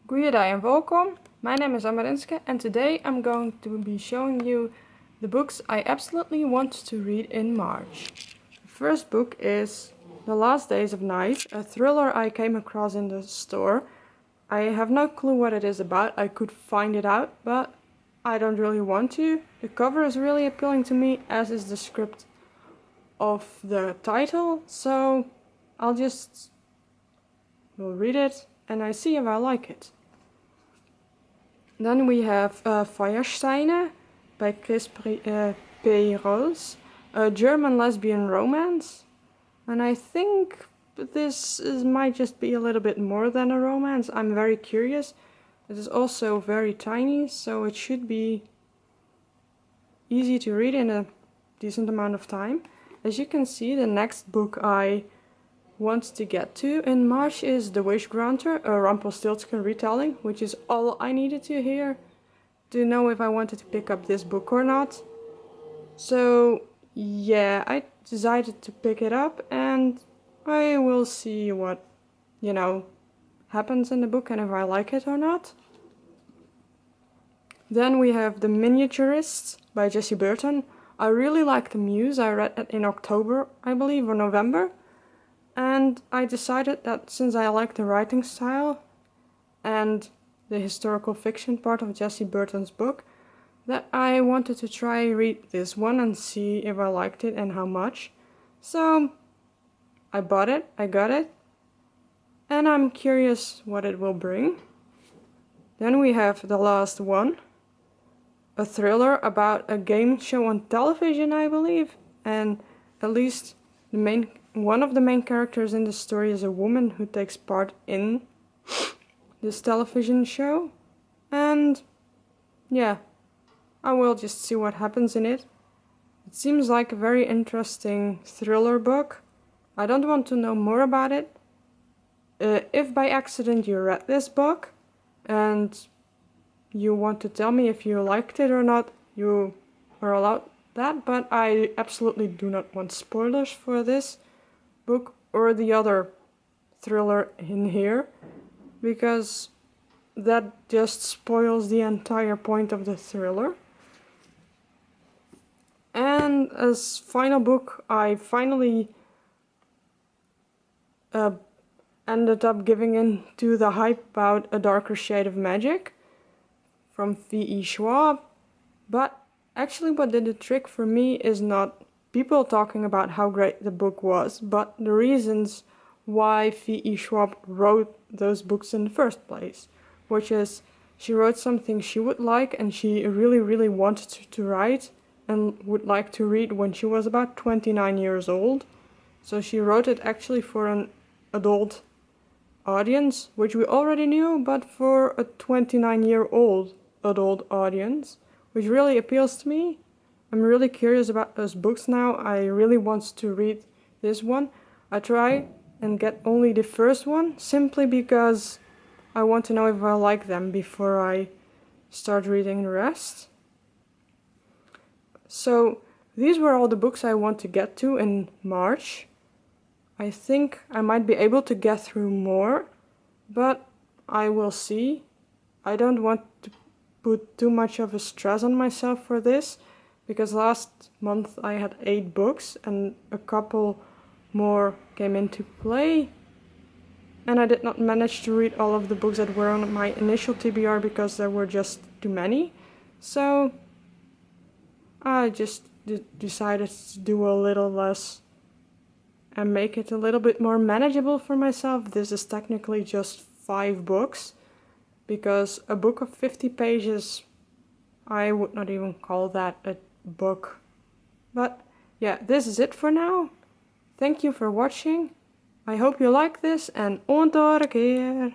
Goeiedag en welkom. My name is Amarinske and today I'm going to be showing you the books I absolutely want to read in March. The first book is The Last Days of Night, a thriller I came across in the store. I have no clue what it is about. I could find it out, but I don't really want to. The cover is really appealing to me, as is the script of the title, so I'll read it and I see if I like it. Then we have Firesteiner by Chris P. Rose, a German lesbian romance. And I think this might just be a little bit more than a romance. I'm very curious. It is also very tiny, so it should be easy to read in a decent amount of time. As you can see, the next book I want to get to in March is The Wish Granter, a Rumpelstiltskin retelling, which is all I needed to hear to know if I wanted to pick up this book or not. So yeah, I decided to pick it up and I will see what, happens in the book and if I like it or not. Then we have The Miniaturists by Jessie Burton. I really like The Muse. I read it in October, I believe, or November. And I decided that since I like the writing style and the historical fiction part of Jessie Burton's book, that I wanted to try read this one and see if I liked it and how much. So I bought it, I got it, and I'm curious what it will bring. Then we have The Last One, a thriller about a game show on television, I believe, and at least one of the main characters in the story is a woman who takes part in this television show. And yeah, I will just see what happens in it. It seems like a very interesting thriller book. I don't want to know more about it. If by accident you read this book and you want to tell me if you liked it or not, you are allowed that, but I absolutely do not want spoilers for this book or the other thriller in here, because that just spoils the entire point of the thriller. And as final book, I finally ended up giving in to the hype about A Darker Shade of Magic from V.E. Schwab. But actually what did the trick for me is not people talking about how great the book was, but the reasons why V.E. Schwab wrote those books in the first place, which is she wrote something she would like and she really, really wanted to write and would like to read when she was about 29 years old. So she wrote it actually for an adult audience, which we already knew, but for a 29-year-old adult audience, which really appeals to me. I'm really curious about those books now. I really want to read this one. I try and get only the first one, simply because I want to know if I like them before I start reading the rest. So these were all the books I want to get to in March. I think I might be able to get through more, but I will see. I don't want to put too much of a stress on myself for this, because last month I had 8 books and a couple more came into play, and I did not manage to read all of the books that were on my initial TBR because there were just too many. So I just decided to do a little less and make it a little bit more manageable for myself. This is technically just 5 books, because a book of 50 pages, I would not even call that a book. But yeah, this is it for now. Thank you for watching. I hope you like this, and tot de keer.